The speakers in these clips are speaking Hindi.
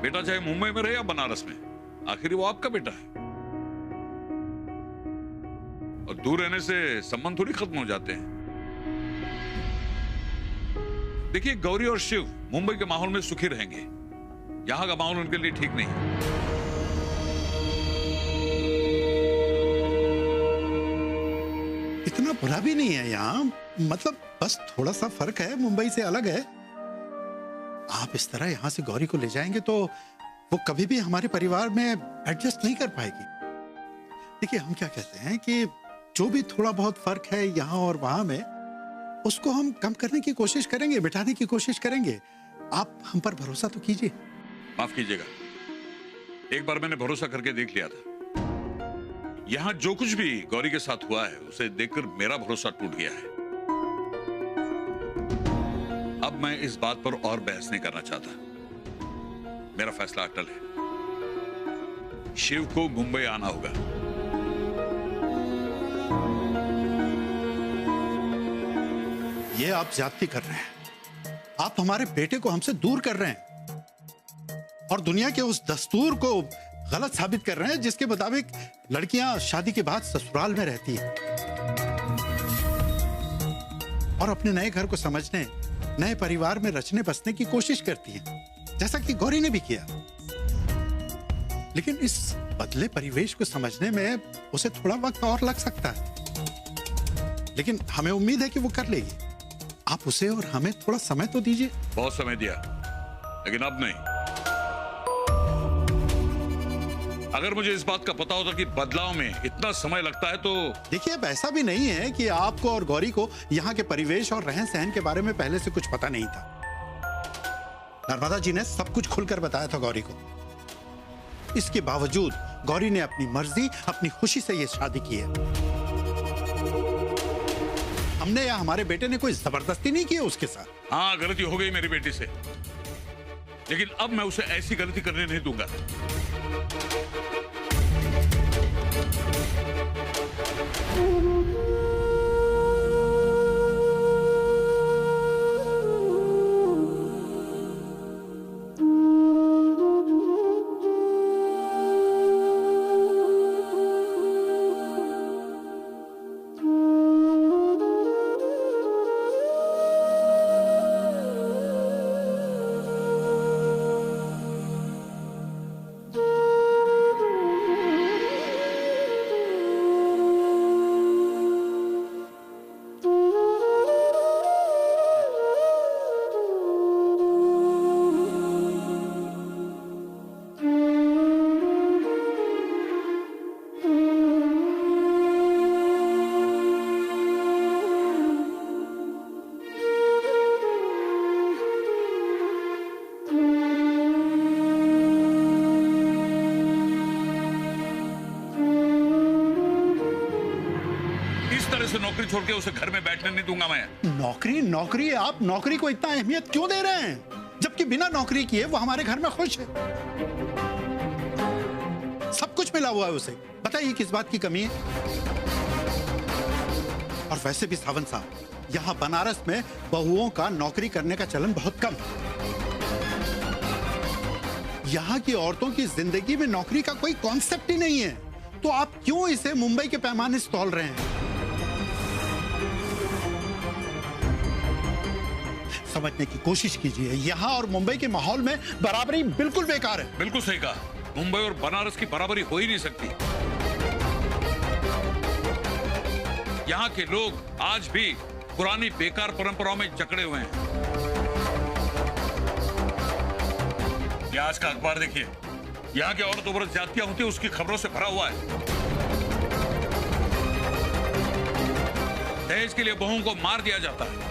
बेटा चाहे मुंबई में रहे या बनारस में, आखिर वो आपका बेटा है। और दूर रहने से संबंध थोड़ी खत्म हो जाते हैं। देखिए, गौरी और शिव मुंबई के माहौल में सुखी रहेंगे, यहां का माहौल उनके लिए ठीक नहीं। इतना बुरा भी नहीं है यहाँ, मतलब बस थोड़ा सा फर्क है, मुंबई से अलग है। आप इस तरह यहाँ से गौरी को ले जाएंगे तो वो कभी भी हमारे परिवार में एडजस्ट नहीं कर पाएगी। देखिए, हम क्या कहते हैं कि जो भी थोड़ा बहुत फर्क है यहाँ और वहां में, उसको हम कम करने की कोशिश करेंगे, बिठाने की कोशिश करेंगे। आप हम पर भरोसा तो कीजिए। माफ कीजिएगा, एक बार मैंने भरोसा करके देख लिया था। यहां जो कुछ भी गौरी के साथ हुआ है उसे देखकर मेरा भरोसा टूट गया है। अब मैं इस बात पर और बहस नहीं करना चाहता। मेरा फैसला अटल है, शिव को मुंबई आना होगा। ये आप ज्यादती कर रहे हैं। आप हमारे बेटे को हमसे दूर कर रहे हैं और दुनिया के उस दस्तूर को गलत साबित कर रहे हैं जिसके मुताबिक लड़कियां शादी के बाद ससुराल में रहती हैं और अपने नए घर को समझने, नए परिवार में रचने बसने की कोशिश करती हैं, जैसा कि गौरी ने भी किया। लेकिन इस बदले परिवेश को समझने में उसे थोड़ा वक्त और लग सकता है, लेकिन हमें उम्मीद है कि वो कर लेगी। आप उसे और हमें थोड़ा समय तो दीजिए। बहुत समय दिया, लेकिन अब नहीं। अगर मुझे इस बात का पता होता कि बदलाव में इतना समय लगता है तो। देखिए, अब ऐसा भी नहीं है कि आपको और गौरी को यहाँ के परिवेश और रहन सहन के बारे में पहले से कुछ पता नहीं था। नर्मदा जी ने सब कुछ खुलकर बताया था गौरी को। इसके बावजूद गौरी ने अपनी मर्जी, अपनी खुशी से ये शादी की है। हमने या हमारे बेटे ने कोई जबरदस्ती नहीं की है उसके साथ। हाँ, गलती हो गई मेरी बेटी से, लेकिन अब मैं उसे ऐसी गलती करने नहीं दूंगा। नौकरी छोड़ के उसे घर में बैठने नहीं दूंगा मैं। नौकरी नौकरी, आप नौकरी को इतना अहमियत क्यों दे रहे हैं, जबकि बिना नौकरी किए वो हमारे घर में खुश है। सब कुछ मिला हुआ है उसे, बताइए किस बात की कमी है। और वैसे भी सावंत साहब, यहाँ बनारस में बहुओं का नौकरी करने का चलन बहुत कम है। यहाँ की औरतों की जिंदगी में नौकरी का कोई कॉन्सेप्ट ही नहीं है, तो आप क्यों इसे मुंबई के पैमाने से तौल रहे हैं? समझने की कोशिश कीजिए, यहाँ और मुंबई के माहौल में बराबरी बिल्कुल बेकार है। बिल्कुल सही कहा, मुंबई और बनारस की बराबरी हो ही नहीं सकती। यहाँ के लोग आज भी पुरानी बेकार परंपराओं में जकड़े हुए हैं। ये आज का अखबार देखिए, यहाँ की औरतों पर ज्यादतियां होती है उसकी खबरों से भरा हुआ है। दहेज के लिए बहुओं को मार दिया जाता है,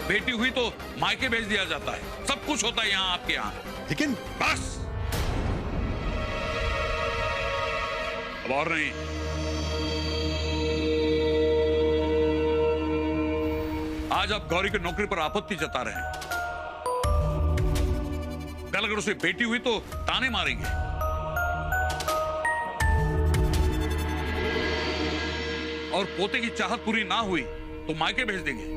बेटी हुई तो मायके भेज दिया जाता है, सब कुछ होता है यहाँ आपके यहाँ। लेकिन बस अब और नहीं। आज आप गौरी की नौकरी पर आपत्ति जता रहे हैं, कल अगर उसे बेटी हुई तो ताने मारेंगे। और पोते की चाहत पूरी ना हुई तो मायके भेज देंगे।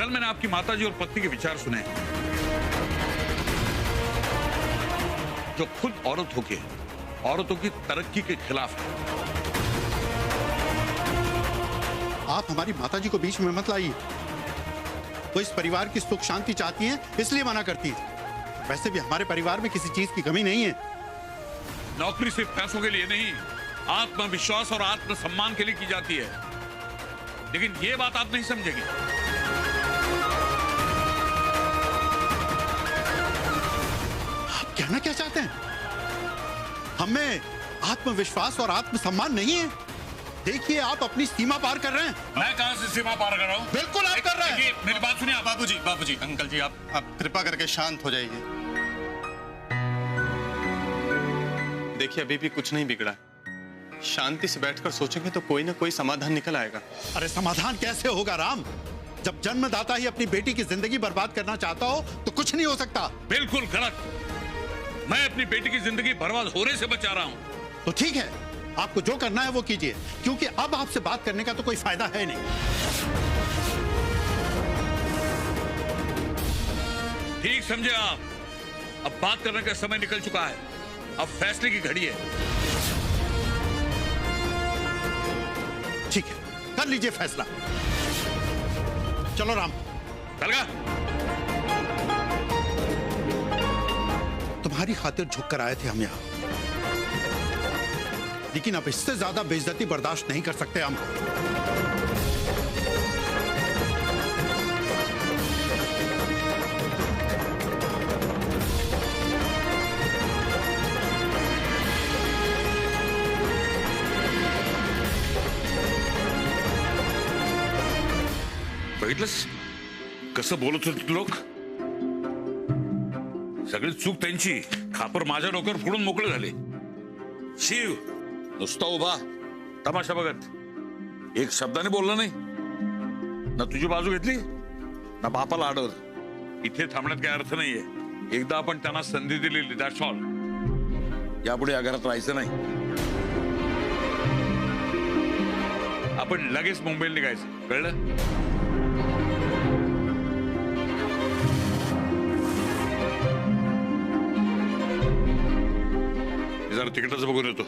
कल मैंने आपकी माताजी और पत्नी के विचार सुने, जो खुद औरत होके औरतों की तरक्की के खिलाफ है। आप हमारी माताजी को बीच में मत लाइए। वो इस परिवार की सुख शांति चाहती हैं, इसलिए मना करती है। वैसे भी हमारे परिवार में किसी चीज की कमी नहीं है। नौकरी सिर्फ पैसों के लिए नहीं, आत्मविश्वास और आत्मसम्मान के लिए की जाती है। लेकिन ये बात आप नहीं समझेंगे। आप कहना क्या चाहते हैं? हमें आत्मविश्वास और आत्मसम्मान नहीं है? देखिए, आप अपनी सीमा पार कर रहे हैं। मैं कहां से सीमा पार कर रहा हूं? बिल्कुल आप कर रहे हैं। मेरी बात सुनिए। बाबूजी, अंकल जी, आप कृपा करके शांत हो जाइए। देखिए, अभी भी कुछ नहीं बिगड़ा। शांति से बैठकर सोचेंगे तो कोई ना कोई समाधान निकल आएगा। अरे समाधान कैसे होगा राम? जब जन्मदाता ही अपनी बेटी की जिंदगी बर्बाद करना चाहता हो तो कुछ नहीं हो सकता। बिल्कुल गलत। मैं अपनी बेटी की जिंदगी बर्बाद होने से बचा रहा हूं। तो ठीक है, आपको जो करना है वो कीजिए, क्योंकि अब आपसे बात करने का तो कोई फायदा है नहीं। ठीक समझे आप? अब बात करने का समय निकल चुका है। अब फैसले की घड़ी है। ठीक है, कर लीजिए फैसला। चलो राम। चलगा। तुम्हारी खातिर झुक कर आए थे हम यहाँ, लेकिन अब इससे ज्यादा बेइज्जती बर्दाश्त नहीं कर सकते हम। बघितलंस कसं बोलत होते लोक? सगळी चूक त्यांची, खापर माझ्या डोक्यावर फोडून मोकळे झाले। शिव नुसता उभा तमाशा बघत एक शब्दाने बोलला नाही ना, तुझी बाजू घेतली ना बापाला अडवलं। इथे थांबण्यात काही अर्थ नाहीये। एकदा आपण त्यांना संधी दिलेली, दॅट्स ऑल। यापुढे या घरात राहायचं नाही। आपण लगेच मुंबईला निघायचं, कळलं? जरा तिकीटच बघून येतो।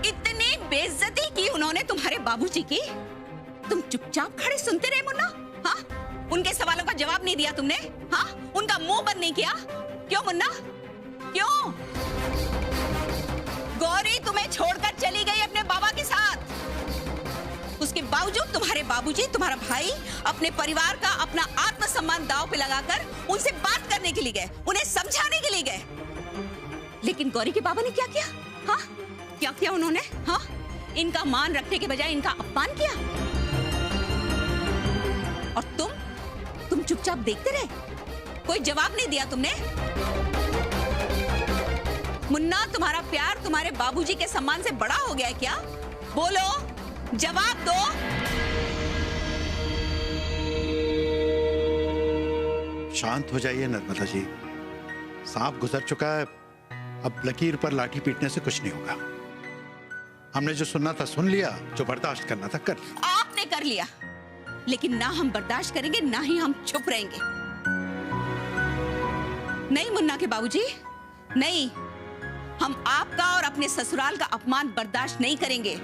इतनी बेइज्जती की उन्होंने तुम्हारे बाबूजी की, तुम चुपचाप खड़े सुनते रहे मुन्ना? हाँ, उनके सवालों का जवाब नहीं दिया तुमने? हाँ, उनका मुंह बंद नहीं किया? क्यों मुन्ना, क्यों? गौरी तुम्हें छोड़कर चली गई अपने बाबा के साथ। उसके बावजूद तुम्हारे बाबूजी, तुम्हारा भाई अपने परिवार का, अपना आत्मसम्मान दांव पे लगाकर उनसे बात करने के लिए गए, उन्हें समझाने के लिए गए। लेकिन गौरी के बाबा ने क्या किया? हाँ, क्या किया उन्होंने? हाँ, इनका मान रखने के बजाय इनका अपमान किया। और तुम चुपचाप देखते रहे, कोई जवाब नहीं दिया तुमने। मुन्ना, तुम्हारा प्यार तुम्हारे बाबूजी के सम्मान से बड़ा हो गया है क्या? बोलो, जवाब दो। शांत हो जाइए नर्मदा जी, सांप गुजर चुका है। अब लकीर पर लाठी पीटने से कुछ नहीं होगा। हमने जो सुनना था सुन लिया, जो बर्दाश्त करना था कर लिया। आपने कर लिया, लेकिन ना हम बर्दाश्त करेंगे ना ही हम चुप रहेंगे। नहीं मुन्ना के बाबूजी, नहीं, हम आपका और अपने ससुराल का अपमान बर्दाश्त नहीं करेंगे।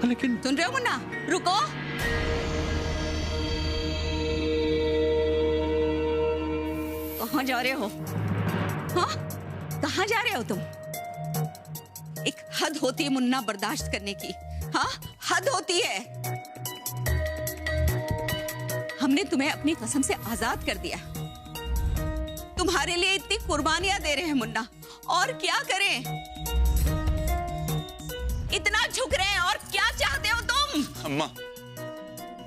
लेकिन सुन रहे हो मुन्ना? रुको। कहां जा रहे हो? हाँ, कहां जा रहे हो तुम? एक हद होती है मुन्ना बर्दाश्त करने की। हाँ, हद होती है। हमने तुम्हें अपनी कसम से आजाद कर दिया। तुम्हारे लिए इतनी कुर्बानियां दे रहे हैं मुन्ना, और क्या करें? इतना झुक रहे हैं, और क्या चाहते हो तुम? अम्मा,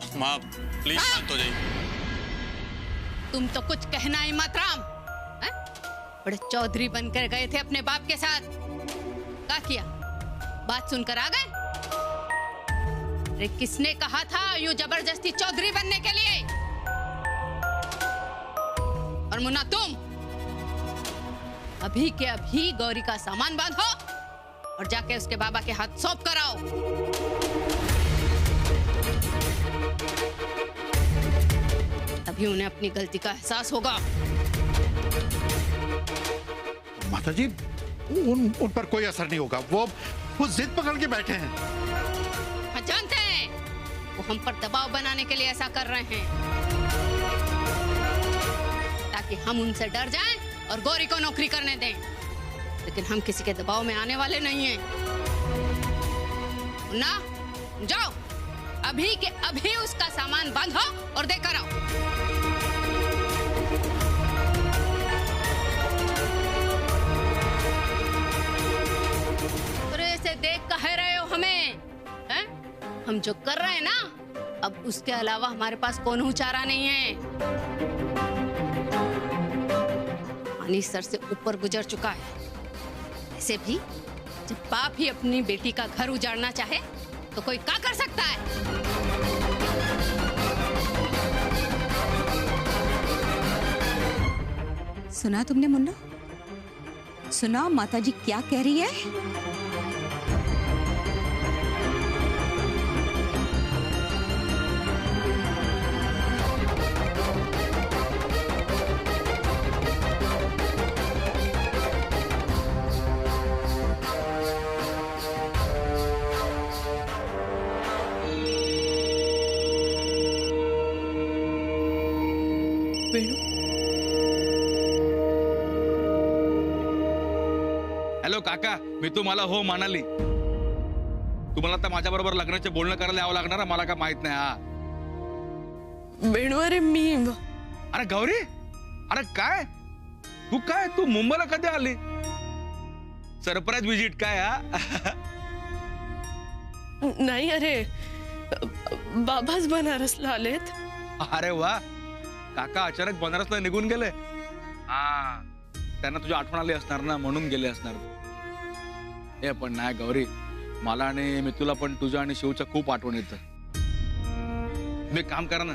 अम्मा प्लीज शांत हो जाइए। तुम तो कुछ कहना ही मत राम। बड़े चौधरी बनकर गए थे अपने बाप के साथ, क्या किया? बात सुनकर आ गए? अरे किसने कहा था यूं जबरदस्ती चौधरी बनने के लिए? और मुन्ना तुम अभी के अभी गौरी का सामान बांधो और जाके उसके बाबा के हाथ सौंप कर आओ। तभी उन्हें अपनी गलती का एहसास होगा। माताजी, उन पर कोई असर नहीं होगा। वो जिद पकड़ के बैठे हैं। हम जानते हैं वो हम पर दबाव बनाने के लिए ऐसा कर रहे हैं, ताकि हम उनसे डर जाएं और गौरी को नौकरी करने दें। लेकिन हम किसी के दबाव में आने वाले नहीं हैं। ना जाओ, अभी के अभी उसका सामान बांधो और देकर आओ। देख कह रहे हो हमें, हैं? हम जो कर रहे हैं ना, अब उसके अलावा हमारे पास कोई चारा नहीं है। पानी सर से ऊपर गुजर चुका है। ऐसे भी जब बाप ही अपनी बेटी का घर उजाड़ना चाहे तो कोई क्या कर सकता है? सुना तुमने मुन्ना? सुना माताजी क्या कह रही है? हॅलो काका, मी तुम्हाला हो म्हणाली. तुम्हाला आता माझ्या बरोबर लग्नाचे बोलणं करायला यावं लागणार आहे, मला काय माहित नाही. हा वेणू, अरे मी अरे गौरी, अरे काय तू मुंबईला कधी आली? सरप्राईज विजिट काय? हा नाही, अरे बाबाच बनारसला आलेत. अरे वा, काका अचानक बनारसला निघून गेले. हा, त्यांना तुझी आठवण आली असणार ना, म्हणून गेले असणार. हे पण नाही गौरी, मला आणि मितूला पण तुझ्या आणि शिवच्या खूप आठवण येतं. मी काम करा ना,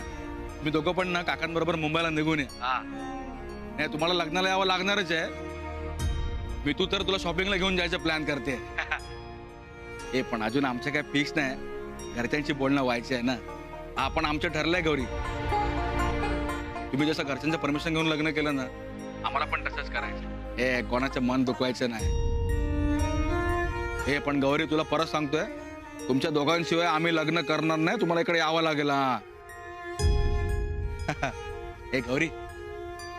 मी दोघं पण ना काकांबरोबर मुंबईला निघून ये. नाही, तुम्हाला लग्नाला यावं लागणारच आहे. मी तू तर तुला शॉपिंगला घेऊन जायचं प्लॅन करते. हे पण अजून आमचं काय फिक्स नाही, घरच्यांची बोलणं व्हायची आहे ना. आपण आमचं ठरलंय गौरी. तुम्ही जसं घरच्यांचं परमिशन घेऊन लग्न केलं ना, आम्हाला पण तसंच करायचं. हे कोणाचं मन दुखवायचं नाही. हे पण गौरी, तुला परत सांगतोय, तुमच्या दोघांशिवाय आम्ही लग्न करणार नाही. तुम्हाला इकडे यावं लागेल. हे गौरी,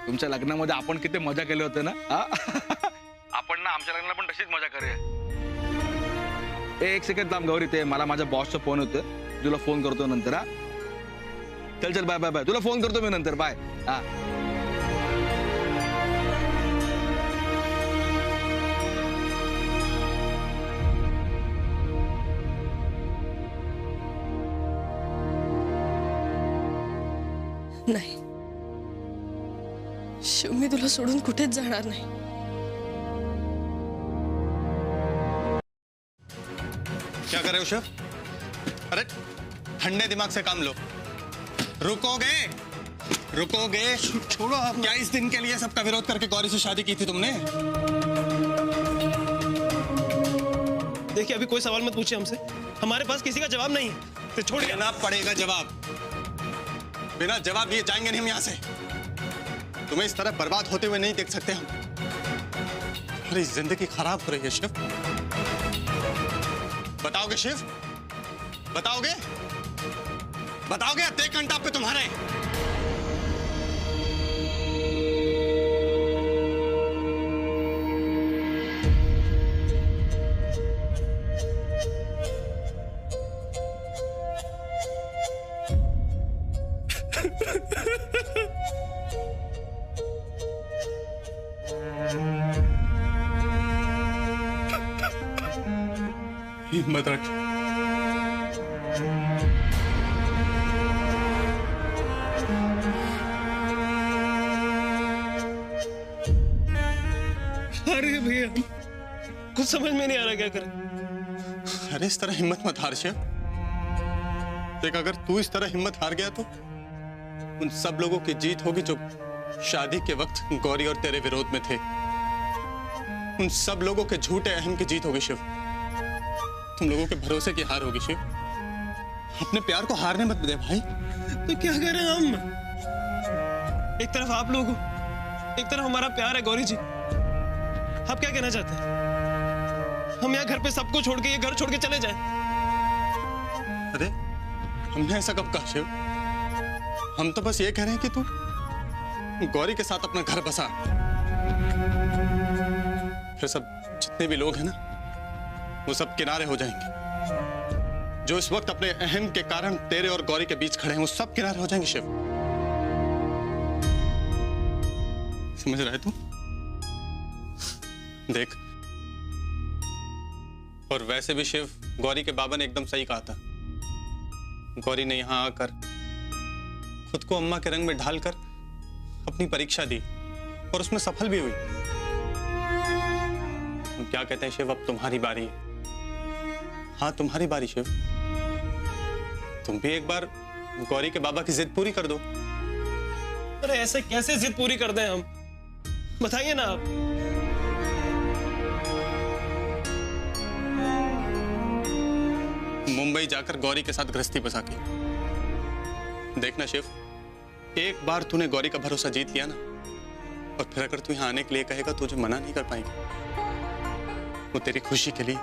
तुमच्या लग्नामध्ये आपण किती मजा केली होते ना. आपण ना आमच्या लग्नाला पण तशीच मजा करूया. एक सेकंड थांब गौरी, ते मला माझ्या बॉसचा फोन होतो, तुला फोन करतो नंतर. हा चल चल, बाय बाय बाय. तुला फोन करतो मी नंतर. बाय. हा नाही शिव, मी तुला सोडून कुठेच जाणार नाही. क्या कर रहे हो शेफ? अरे ठंडे दिमाग से काम लो. रुकोगे? छोड़ो आप. क्या इस दिन के लिए सबका विरोध करके गौरी से शादी की थी तुमने? देखिए, अभी कोई सवाल मत पूछिए हमसे. हमारे पास किसी का जवाब नहीं है, तो छोड़िए. देना पड़ेगा जवाब. बिना जवाब दिए जाएंगे नहीं हम यहाँ से. तुम्हें इस तरह बर्बाद होते हुए नहीं देख सकते हम. हमारी जिंदगी खराब हो रही है शेफ. बताओगे शेफ? बताओगे? अद्धे घंटा पे तुम्हारे. हिम्मत रख. अरे भैया, कुछ समझ में नहीं आ रहा क्या करें. अरे इस तरह हिम्मत मत हार शेफ. देख, अगर तू इस तरह हिम्मत हार गया तो उन सब लोगों की जीत होगी जो शादी के वक्त गौरी और तेरे विरोध में थे। उन सब लोगों के झूठे अहम की जीत होगी शिव। तुम लोगों के भरोसे की हार होगी शिव। अपने प्यार को हारने मत दे भाई। तो क्या करें हम? एक तरफ आप लोग हो, एक तरफ हमारा प्यार है गौरी जी। आप क्या कहना चाहते हैं? हम यहाँ घर पे सबको छोड़ के, ये घर छोड़ के चले जाएं? अरे हमने ऐसा कब कहा शिव? हम तो बस ये कह रहे हैं कि तू गौरी के साथ अपना घर बसा। फिर सब जितने भी लोग हैं ना, वो सब किनारे हो जाएंगे। जो इस वक्त अपने अहम के कारण तेरे और गौरी के बीच खड़े हैं, वो सब किनारे हो जाएंगे शिव। समझ रहा है तू? देख, और वैसे भी शिव, गौरी के बाबा ने एकदम सही कहा था। गौरी ने यहां आकर खुद को अम्मा के रंग में ढालकर अपनी परीक्षा दी और उसमें सफल भी हुई। हम क्या कहते हैं शिव, अब तुम्हारी बारी है। हाँ, तुम्हारी बारी शिव। तुम भी एक बार गौरी के बाबा की जिद पूरी कर दो। अरे ऐसे कैसे जिद पूरी कर दें हम? बताइए ना आप। मुंबई जाकर गौरी के साथ गृहस्थी बसा के देखना शिव। एक बार तूने गौरी का भरोसा जीत लिया ना, और फिर अगर तू यहाँ आने के लिए कहेगा, तुझे मना नहीं कर पाएंगे। वो तेरी खुशी के लिए,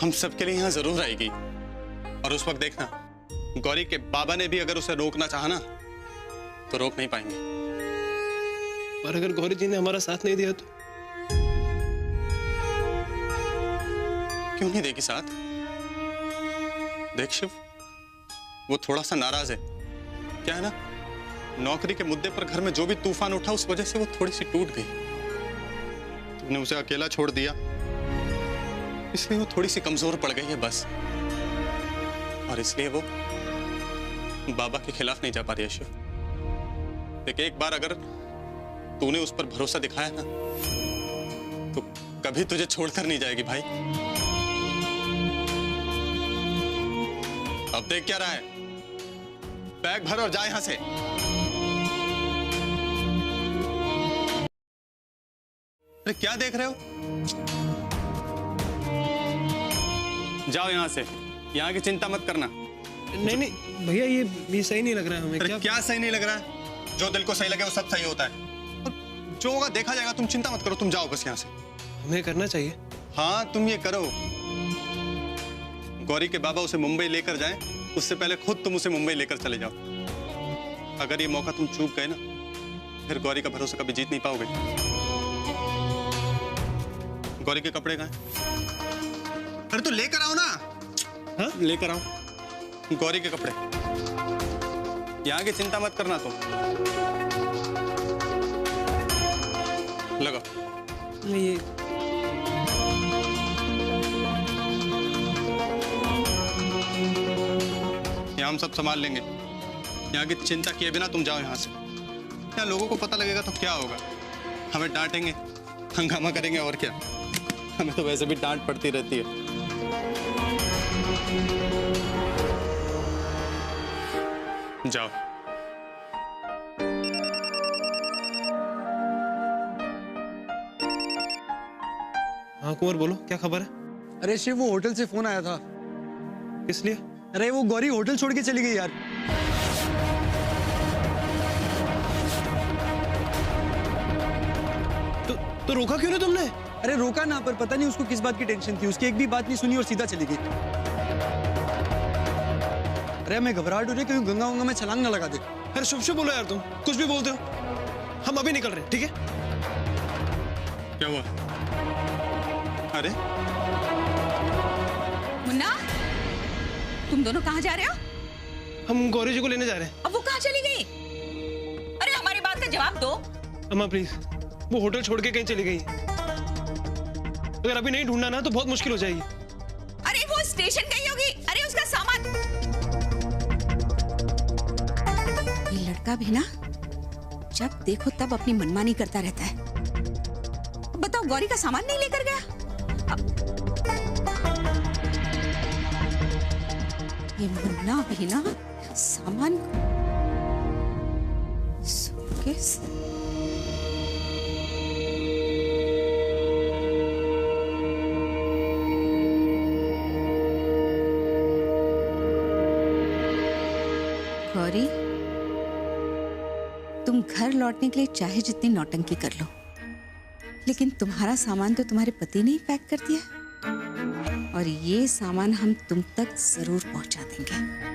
हम सब के लिए यहाँ जरूर आएगी। और उस वक्त देखना, गौरी के बाबा ने भी अगर उसे रोकना चाहा ना, तो रोक नहीं पाएंगे। और अगर गौरी जी ने हमारा साथ नहीं दिया तो? क्यों नहीं देगी साथ? देख शिव, वो थोड़ा सा नाराज है। क्या है ना, नौकरी के मुद्दे पर घर में जो भी तूफान उठा, उस वजह से वो थोड़ी सी टूट गई। तुमने उसे अकेला छोड़ दिया, इसलिए वो थोड़ी सी कमजोर पड़ गई है बस। और इसलिए वो बाबा के खिलाफ नहीं जा पा रही है शिव। देख, एक बार अगर तूने उस पर भरोसा दिखाया ना, तो कभी तुझे छोड़कर नहीं जाएगी भाई। अब देख क्या रहा है, बैग भर और जा यहां से। अरे क्या देख रहे हो? जाओ यहां से, यहां की चिंता मत करना। नहीं नहीं भैया, ये सही नहीं लग रहा है हमें। अरे क्या सही नहीं लग रहा है? जो दिल को सही लगे वो सब सही होता है। और जो होगा देखा जाएगा, तुम चिंता मत करो। तुम जाओ बस यहां से। हमें करना चाहिए। हाँ, तुम ये करो। गौरी के बाबा उसे मुंबई लेकर जाएं, उससे पहले खुद तुम उसे मुंबई लेकर चले जाओ। अगर ये मौका तुम चूक गए ना, फिर गौरी का भरोसा कभी जीत नहीं पाओगे। गौरी के कपड़े कहाँ हैं? अरे तो लेकर आओ ना। हाँ, लेकर आओ गौरी के कपड़े। यहाँ की चिंता मत करना तुम। लगाओ। ये यहाँ हम सब संभाल लेंगे। यहाँ की चिंता किए बिना तुम जाओ यहाँ से। यहाँ लोगों को पता लगेगा तो क्या होगा? हमें डांटेंगे, हंगामा करेंगे, और क्या। हमें तो वैसे भी डांट पड़ती रहती है। जाओ। हाँ कुंवर, बोलो क्या खबर है? अरे शिव, वो होटल से फोन आया था। किस लिए? अरे वो गौरी होटल छोड़ के चली गई यार। तो रोका क्यों नहीं तुमने? अरे रोका ना, पर पता नहीं उसको किस बात की टेंशन थी। उसकी एक भी बात नहीं सुनी और सीधा चली गई। अरे मैं घबराहट हो रही, कहीं गंगा वंगा में छलांग ना लगा दे। अरे शुभ शुभ बोलो यार, तुम कुछ भी बोलते हो। हम अभी निकल रहे हैं, ठीक है? क्या हुआ? अरे मुन्ना, तुम दोनों कहाँ जा रहे हो? हम गौरी जी को लेने जा रहे हैं। अब वो कहाँ चली गई? अरे हमारी बात का जवाब दो। अम्मा प्लीज, वो होटल छोड़ के कहीं चली गई। अगर अभी नहीं ढूंढना ना तो बहुत मुश्किल हो जाएगी। अरे वो स्टेशन गई होगी। अरे उसका सामान। ये लड़का भी ना, जब देखो तब अपनी मनमानी करता रहता है। बताओ, गौरी का सामान नहीं लेकर गया? ये मुन्ना भी ना सामान सूटकेस। गौरी, तुम घर लौटने के लिए चाहे जितनी नौटंकी कर लो, लेकिन तुम्हारा सामान तो तुम्हारे पति ने ही पैक कर दिया, और ये सामान हम तुम तक जरूर पहुंचा देंगे।